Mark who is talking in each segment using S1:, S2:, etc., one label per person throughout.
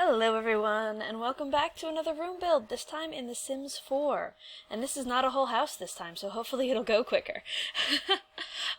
S1: Hello everyone, and welcome back to another room build, this time in The Sims 4. And this is not a whole house this time, so hopefully it'll go quicker.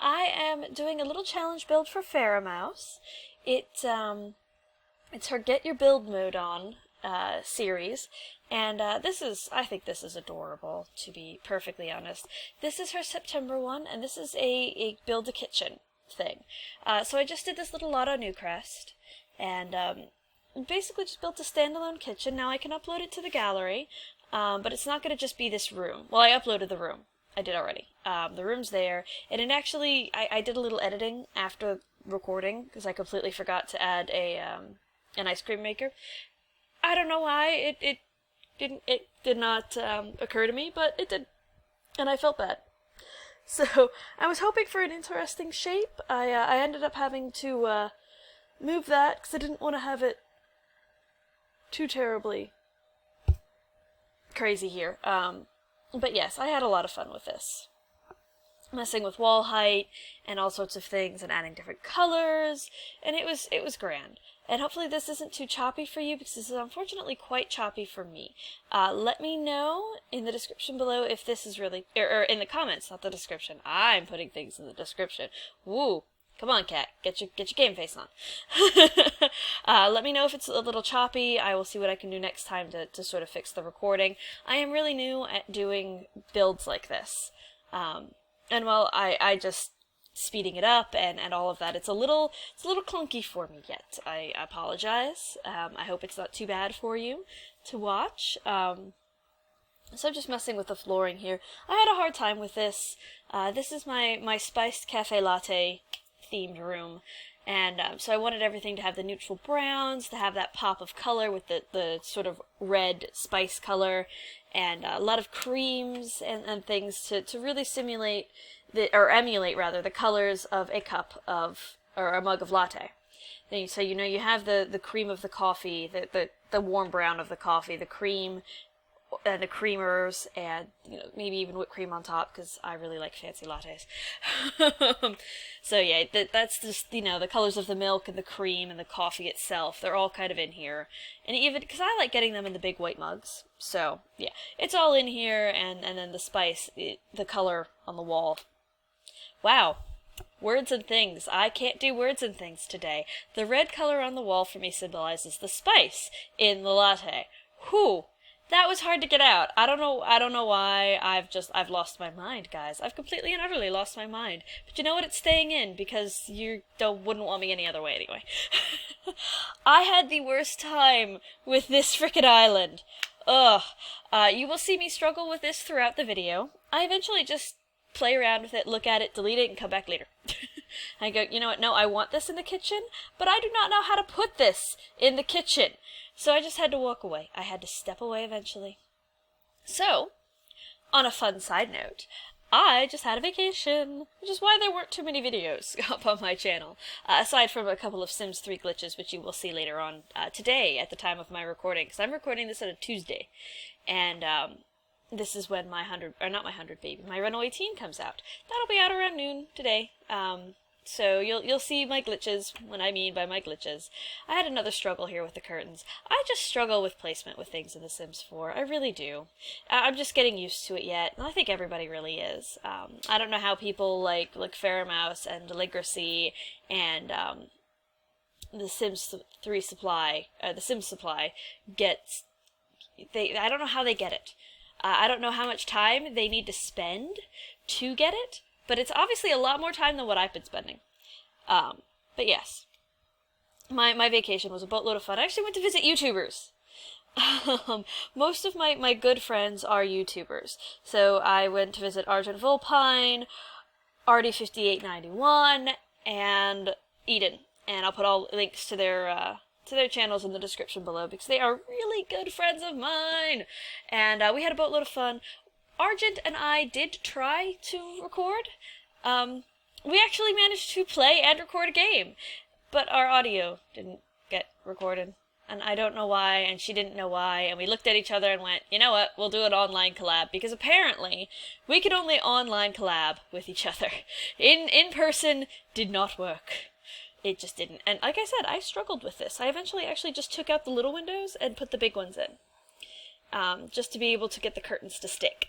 S1: I am doing a little challenge build for Faramouse. It's her Get Your Build Mode On series, and I think this is adorable, to be perfectly honest. This is her September one, and this is a build a kitchen thing. So I just did this little Latte Newcrest, and basically just built a standalone kitchen. Now I can upload it to the gallery, but it's not going to just be this room. Well, I uploaded the room. I did already. The room's there, and it actually, I did a little editing after recording, because I completely forgot to add an ice cream maker. I don't know why it did not occur to me, but it did, and I felt bad. So, I was hoping for an interesting shape. I ended up having to move that, because I didn't want to have it too terribly crazy here. But yes, I had a lot of fun with this. Messing with wall height and all sorts of things and adding different colors, and it was grand. And hopefully this isn't too choppy for you, because this is unfortunately quite choppy for me. Let me know in the description below if this is really, or in the comments, not the description. I'm putting things in the description. Woo! Come on, cat. Get your game face on. Let me know if it's a little choppy. I will see what I can do next time to sort of fix the recording. I am really new at doing builds like this. And while I just speeding it up and all of that, it's a little clunky for me yet. I apologize. I hope it's not too bad for you to watch. So I'm just messing with the flooring here. I had a hard time with this. This is my spiced cafe latte themed room, and so I wanted everything to have the neutral browns, to have that pop of color with the sort of red spice color, and a lot of creams and things to really simulate emulate rather the colors of a cup of, or a mug of latte. So you have the cream of the coffee, the warm brown of the coffee, the cream and the creamers, and maybe even whipped cream on top, because I really like fancy lattes. So yeah, that's just the colors of the milk and the cream and the coffee itself. They're all kind of in here, and even because I like getting them in the big white mugs. So yeah, it's all in here, and then the spice, the color on the wall. Wow. Words and things. I can't do words and things today. The red color on the wall for me symbolizes the spice in the latte. Whew. That was hard to get out. I don't know why. I've lost my mind, guys. I've completely and utterly lost my mind. But you know what? It's staying in, because you wouldn't want me any other way anyway. I had the worst time with this frickin' island. Ugh. You will see me struggle with this throughout the video. I eventually just play around with it, look at it, delete it, and come back later. I go, you know what? No, I want this in the kitchen, but I do not know how to put this in the kitchen. So I just had to walk away. I had to step away eventually. So, on a fun side note, I just had a vacation, which is why there weren't too many videos up on my channel, aside from a couple of Sims 3 glitches, which you will see later on today at the time of my recording, because I'm recording this on a Tuesday, and this is when my Runaway Teen comes out. That'll be out around noon today. So you'll see my glitches, what I mean by my glitches. I had another struggle here with the curtains. I just struggle with placement with things in The Sims 4. I really do. I'm just getting used to it yet, and I think everybody really is. I don't know how people like Faramouse and Deligracy and the Sims 3 Supply, the Sims Supply gets. I don't know how they get it. I don't know how much time they need to spend to get it, but it's obviously a lot more time than what I've been spending. But yes, my vacation was a boatload of fun. I actually went to visit YouTubers. Most of my good friends are YouTubers. So I went to visit Argent Vulpine, RD5891, and Eden. And I'll put all links to their channels in the description below, because they are really good friends of mine. And we had a boatload of fun. Argent and I did try to record. We actually managed to play and record a game, but our audio didn't get recorded. And I don't know why, and she didn't know why, and we looked at each other and went, you know what, we'll do an online collab, because apparently we could only online collab with each other. In person did not work. It just didn't. And like I said, I struggled with this. I eventually actually just took out the little windows and put the big ones in. Just to be able to get the curtains to stick.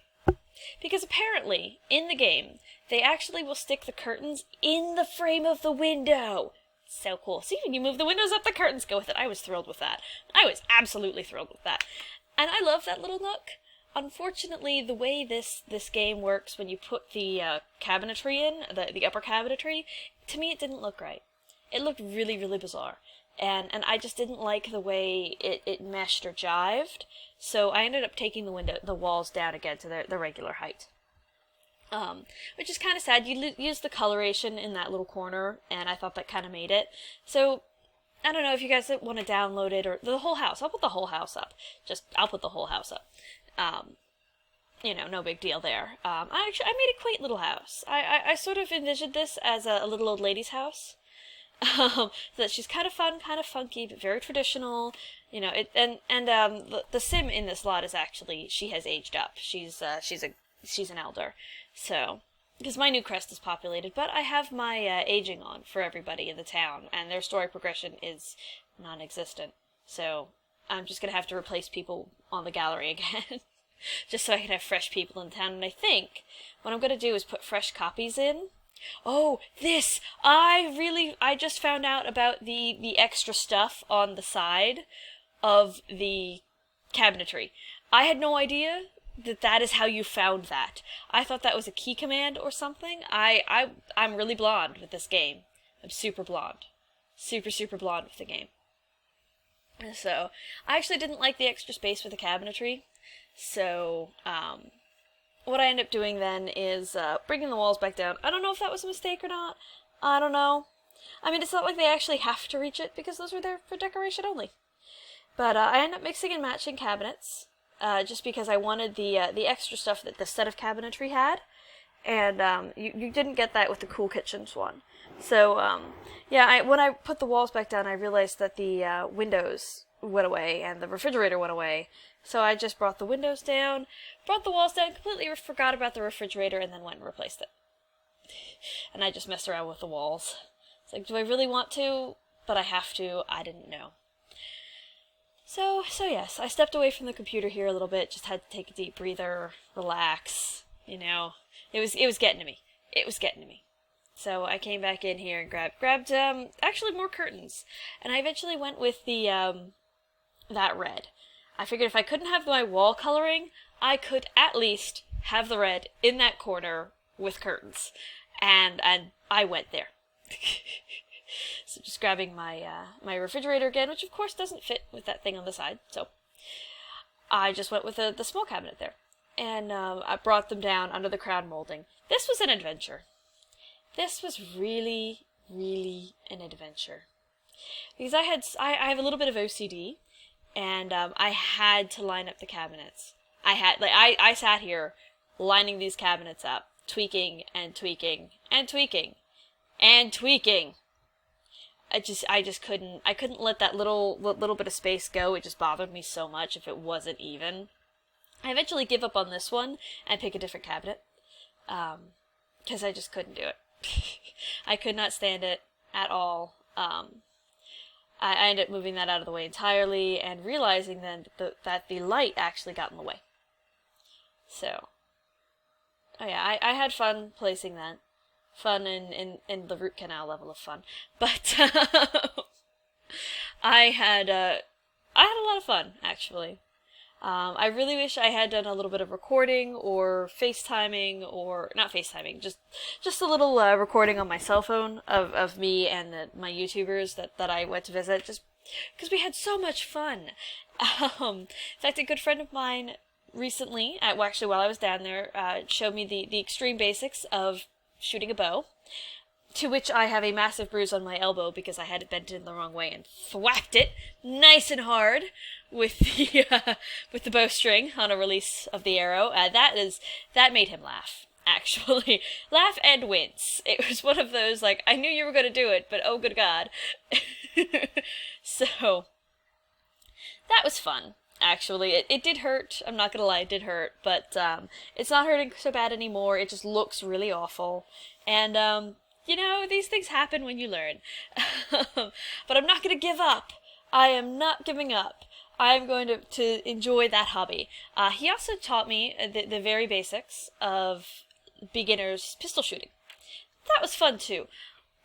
S1: Because apparently, in the game, they actually will stick the curtains in the frame of the window. So cool. See, when you move the windows up, the curtains go with it. I was thrilled with that. I was absolutely thrilled with that. And I love that little nook. Unfortunately, the way this game works when you put the cabinetry in, the upper cabinetry, to me it didn't look right. It looked really, really bizarre. And I just didn't like the way it meshed or jived, so I ended up taking the walls down again to their regular height. Which is kind of sad. You use the coloration in that little corner, and I thought that kind of made it. So, I don't know if you guys want to download it, or the whole house. I'll put the whole house up. I'll put the whole house up. No big deal there. I made a quaint little house. I sort of envisioned this as a little old lady's house. So that she's kind of fun, kind of funky, but very traditional. The sim in this lot is actually, she has aged up. She's an elder. So, because my new crest is populated, but I have my aging on for everybody in the town, and their story progression is non-existent. So, I'm just gonna have to replace people on the gallery again. Just so I can have fresh people in town. And I think what I'm gonna do is put fresh copies in. Oh, this! I just found out about the extra stuff on the side of the cabinetry. I had no idea that is how you found that. I thought that was a key command or something. I'm really blonde with this game. I'm super blonde. Super, super blonde with the game. So, I actually didn't like the extra space with the cabinetry. So, what I end up doing then is bringing the walls back down. I don't know if that was a mistake or not. I don't know. I mean, it's not like they actually have to reach it, because those were there for decoration only. But I end up mixing and matching cabinets, just because I wanted the extra stuff that the set of cabinetry had. And you didn't get that with the Cool Kitchens one. So, when I put the walls back down, I realized that the windows went away and the refrigerator went away. So I just brought the windows down, brought the walls down, completely forgot about the refrigerator, and then went and replaced it. And I just messed around with the walls. It's like, do I really want to? But I have to. I didn't know. So yes, I stepped away from the computer here a little bit, just had to take a deep breather, relax, It was getting to me. It was getting to me. So I came back in here and grabbed actually more curtains. And I eventually went with the, that red. I figured if I couldn't have my wall coloring, I could at least have the red in that corner with curtains. And I went there. So just grabbing my refrigerator again, which of course doesn't fit with that thing on the side. So I just went with the small cabinet there. And I brought them down under the crown molding. This was an adventure. This was really, really an adventure. Because I have a little bit of OCD. And I had to line up the cabinets. I sat here lining these cabinets up, tweaking and tweaking and tweaking and tweaking. I just couldn't let that little bit of space go. It just bothered me so much if it wasn't even. I eventually give up on this one and pick a different cabinet. Because I just couldn't do it. I could not stand it at all. I ended up moving that out of the way entirely and realizing then that the light actually got in the way. So, I had fun placing that. Fun in the root canal level of fun. But I had a lot of fun, actually. I really wish I had done a little bit of recording or FaceTiming, or not FaceTiming, just a little recording on my cell phone of me and my YouTubers that I went to visit, just because we had so much fun. In fact, a good friend of mine recently, actually while I was down there, showed me the extreme basics of shooting a bow, to which I have a massive bruise on my elbow because I had it bent in the wrong way and thwacked it nice and hard with the bowstring on a release of the arrow. That made him laugh, actually. Laugh and wince. It was one of those, like, I knew you were going to do it, but oh good God. So, that was fun, actually. It did hurt. I'm not going to lie, it did hurt, but it's not hurting so bad anymore. It just looks really awful. And you know, these things happen when you learn. But I'm not going to give up. I am not giving up. I am going to enjoy that hobby. He also taught me the very basics of beginner's pistol shooting. That was fun too.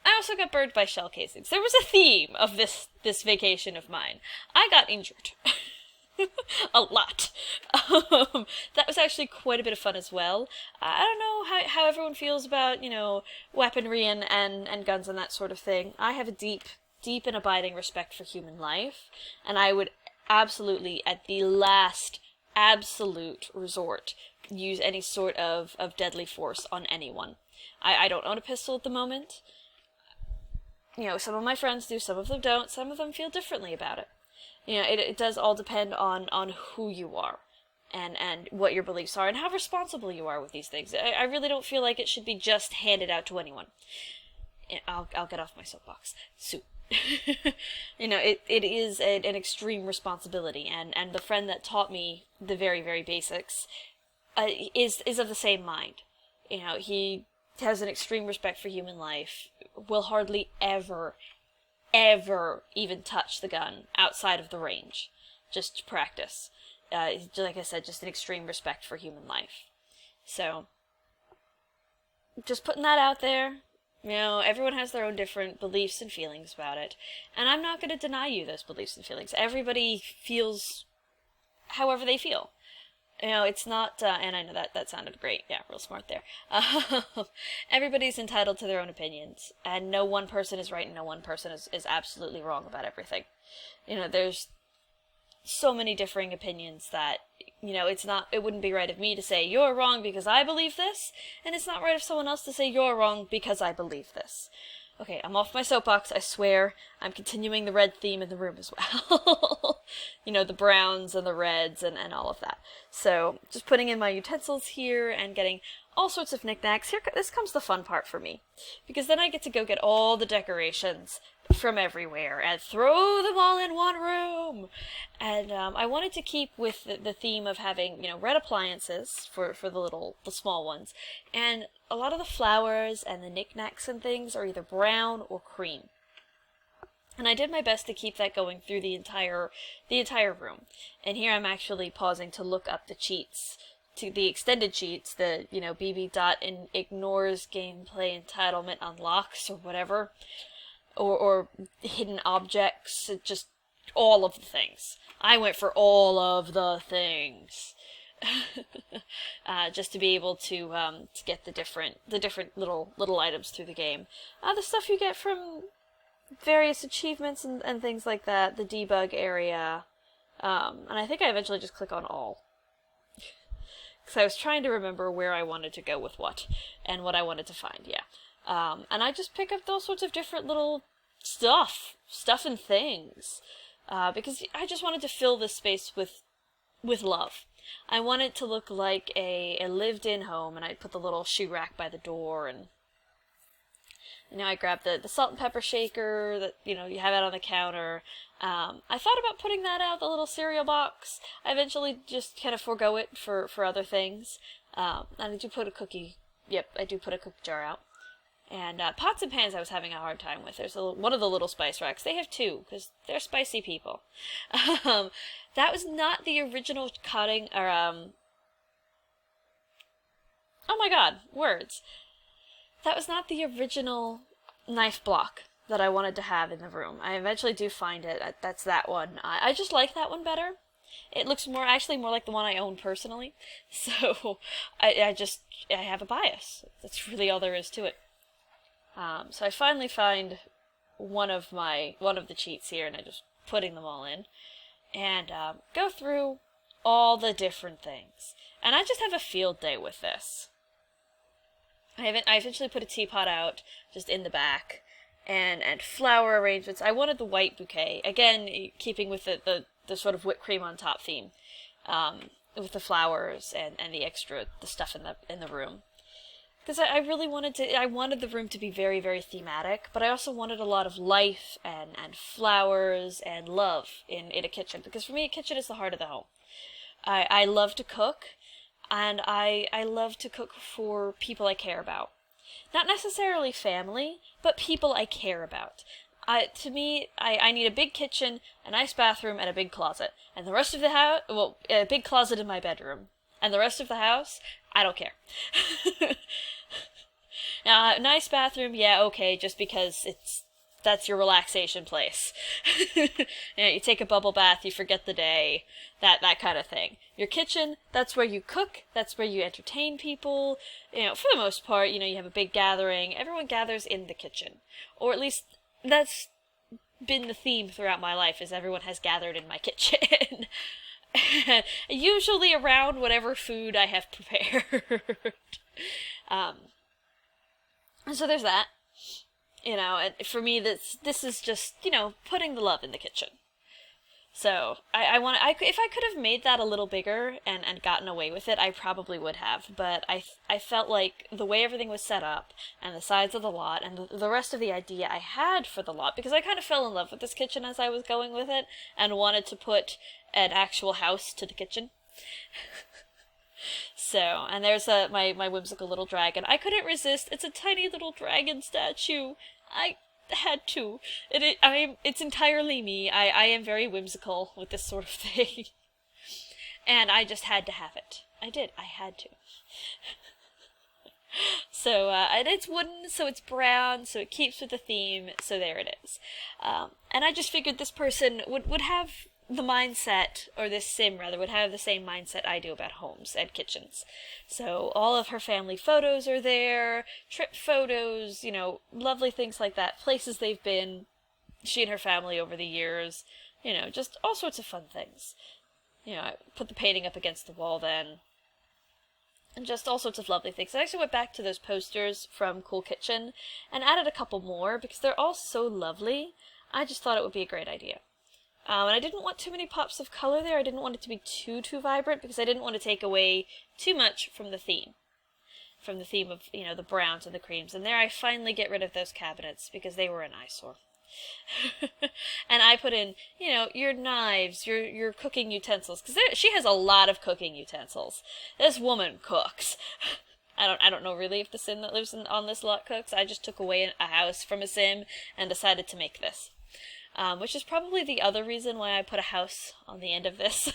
S1: I also got burned by shell casings. There was a theme of this vacation of mine. I got injured. A lot. That was actually quite a bit of fun as well. I don't know how everyone feels about, you know, weaponry and guns and that sort of thing. I have a deep and abiding respect for human life, and I would absolutely, at the last absolute resort, use any sort of deadly force on anyone. I don't own a pistol at the moment. You know, some of my friends do, some of them don't, some of them feel differently about it. You know, it does all depend on who you are and what your beliefs are and how responsible you are with these things. I really don't feel like it should be just handed out to anyone. I'll get off my soapbox soon. You know, it is an extreme responsibility, and the friend that taught me the very, very basics is of the same mind. You know, he has an extreme respect for human life, will hardly ever even touch the gun outside of the range, just to practice. Like I said, just an extreme respect for human life. So, just putting that out there. You know, everyone has their own different beliefs and feelings about it, and I'm not going to deny you those beliefs and feelings. Everybody feels however they feel. You know, it's not, and I know that sounded great. Yeah, real smart there. Everybody's entitled to their own opinions, and no one person is right and no one person is absolutely wrong about everything. You know, there's so many differing opinions that, you know, it wouldn't be right of me to say, you're wrong because I believe this, and it's not right of someone else to say, you're wrong because I believe this. Okay, I'm off my soapbox, I swear. I'm continuing the red theme in the room as well. You know, the browns and the reds and all of that. So, just putting in my utensils here and getting all sorts of knickknacks. This comes the fun part for me. Because then I get to go get all the decorations from everywhere and throw them all in one room. And I wanted to keep with the theme of having, you know, red appliances for the small ones. And a lot of the flowers and the knickknacks and things are either brown or cream. And I did my best to keep that going through the entire room. And here I'm actually pausing to look up the cheats, to the extended cheats, the, you know, BB dot and ignores gameplay entitlement unlocks or whatever, or hidden objects, just all of the things. I went for all of the things. Just to be able to get the different little items through the game. The stuff you get from various achievements and things like that, the debug area, and I think I eventually just click on all. Because I was trying to remember where I wanted to go with what, and what I wanted to find, yeah. And I just pick up those sorts of different little stuff and things, because I just wanted to fill this space with love. I want it to look like a lived-in home, and I put the little shoe rack by the door, and you know, I grabbed the salt and pepper shaker that, you know, you have out on the counter. I thought about putting that out, the little cereal box. I eventually just kind of forego it for other things. And I do put a cookie jar out. And pots and pans I was having a hard time with. There's one of the little spice racks. They have two, because they're spicy people. That was not the original cutting, or, oh my god, words. That was not the original knife block that I wanted to have in the room. I eventually do find it. That's that one. I just like that one better. It looks more like the one I own personally. So, I have a bias. That's really all there is to it. So I finally find one of the cheats here, and I'm just putting them all in, and go through all the different things. And I just have a field day with this. I eventually put a teapot out just in the back, and flower arrangements. I wanted the white bouquet, again keeping with the sort of whipped cream on top theme, with the flowers and the stuff in the room. Because I really wanted the room to be very, very thematic, but I also wanted a lot of life and flowers and love in a kitchen. Because for me, a kitchen is the heart of the home. I love to cook, and I love to cook for people I care about. Not necessarily family, but people I care about. To me, I need a big kitchen, a nice bathroom, and a big closet. And the rest of the house, well, a big closet in my bedroom. And the rest of the house, I don't care. Nice bathroom, yeah, okay, just because that's your relaxation place. You take a bubble bath, you forget the day, that kind of thing. Your kitchen, that's where you cook, that's where you entertain people. For the most part, you have a big gathering. Everyone gathers in the kitchen. Or at least, that's been the theme throughout my life, is everyone has gathered in my kitchen. Usually around whatever food I have prepared. So there's that. And for me, this is just, putting the love in the kitchen. So, if I could have made that a little bigger and gotten away with it, I probably would have. But I felt like the way everything was set up, and the size of the lot, and the rest of the idea I had for the lot, because I kind of fell in love with this kitchen as I was going with it, and wanted to put an actual house to the kitchen. So, and there's my whimsical little dragon. I couldn't resist. It's a tiny little dragon statue. I had to. It's entirely me. I am very whimsical with this sort of thing. And I just had to have it. I did. I had to. So, and it's wooden, so it's brown, so it keeps with the theme, so there it is. And I just figured this person would have the mindset, or this sim rather, would have the same mindset I do about homes and kitchens. So all of her family photos are there, trip photos, lovely things like that, places they've been, she and her family over the years, just all sorts of fun things. I put the painting up against the wall then, and just all sorts of lovely things. I actually went back to those posters from Cool Kitchen and added a couple more, because they're all so lovely. I just thought it would be a great idea. And I didn't want too many pops of color there. I didn't want it to be too vibrant, because I didn't want to take away too much from the theme. From the theme of, the browns and the creams. And there I finally get rid of those cabinets, because they were an eyesore. And I put in, your knives, your cooking utensils, because she has a lot of cooking utensils. This woman cooks. I don't know really if the sim that lives on this lot cooks. I just took away a house from a sim and decided to make this. Which is probably the other reason why I put a house on the end of this.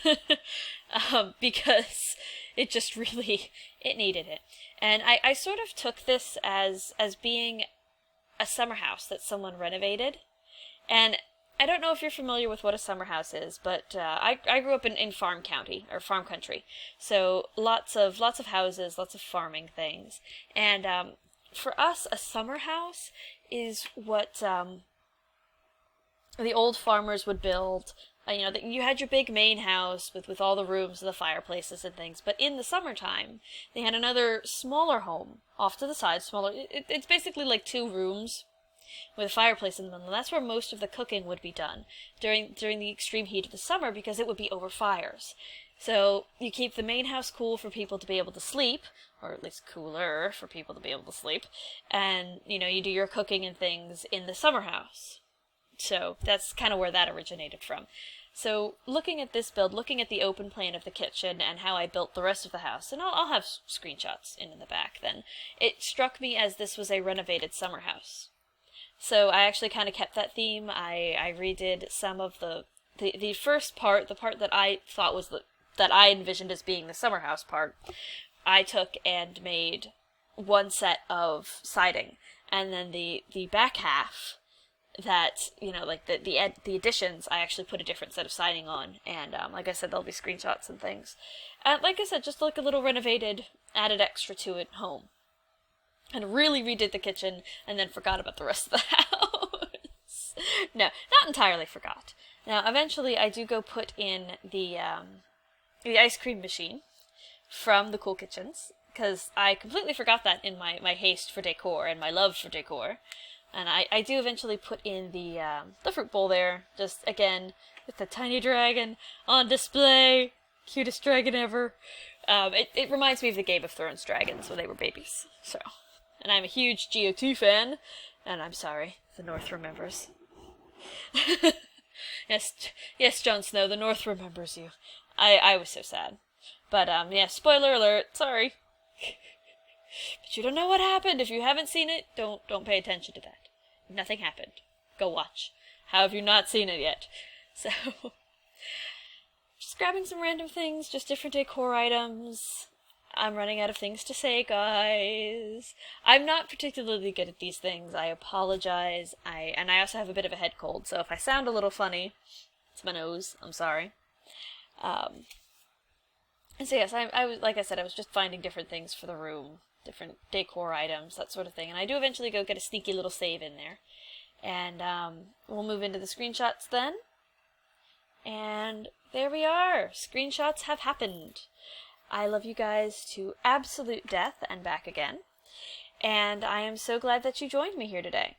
S1: Because it just really, it needed it. And I sort of took this as being a summer house that someone renovated. And I don't know if you're familiar with what a summer house is, but I grew up in farm county, or farm country. So lots of houses, lots of farming things. And for us, a summer house is what the old farmers would build. You had your big main house with all the rooms and the fireplaces and things, but in the summertime, they had another smaller home off to the side, smaller. It's basically like 2 rooms with a fireplace in them, and that's where most of the cooking would be done during the extreme heat of the summer, because it would be over fires. So you keep the main house cool for people to be able to sleep, or at least cooler for people to be able to sleep, and you do your cooking and things in the summer house. So that's kind of where that originated from. So looking at this build, looking at the open plan of the kitchen and how I built the rest of the house, and I'll have screenshots in the back then, it struck me as this was a renovated summer house. So I actually kind of kept that theme. I redid some of the first part, the part that I thought was that I envisioned as being the summer house part. I took and made one set of siding, and then the back half, that, like the additions, I actually put a different set of siding on, and like I said, there'll be screenshots and things. And like I said, just like a little renovated, added extra to it home. And really redid the kitchen, and then forgot about the rest of the house. No, not entirely forgot. Now, eventually I do go put in the ice cream machine from the Cool Kitchens, because I completely forgot that in my haste for decor and my love for decor. And I do eventually put in the fruit bowl there, just, again, with the tiny dragon on display. Cutest dragon ever. It reminds me of the Game of Thrones dragons when they were babies, so. And I'm a huge GOT fan, and I'm sorry, the North remembers. Yes, Jon Snow, the North remembers you. I was so sad. But, yeah, spoiler alert, sorry. But you don't know what happened. If you haven't seen it, don't pay attention to that. Nothing happened. Go watch. How have you not seen it yet? So, just grabbing some random things, just different decor items. I'm running out of things to say, guys. I'm not particularly good at these things. I apologize. I also have a bit of a head cold, so if I sound a little funny, it's my nose. I'm sorry. And so yes, I was, like I said, I was just finding different things for the room, different decor items, that sort of thing. And I do eventually go get a sneaky little save in there. And we'll move into the screenshots then. And there we are. Screenshots have happened. I love you guys to absolute death and back again. And I am so glad that you joined me here today.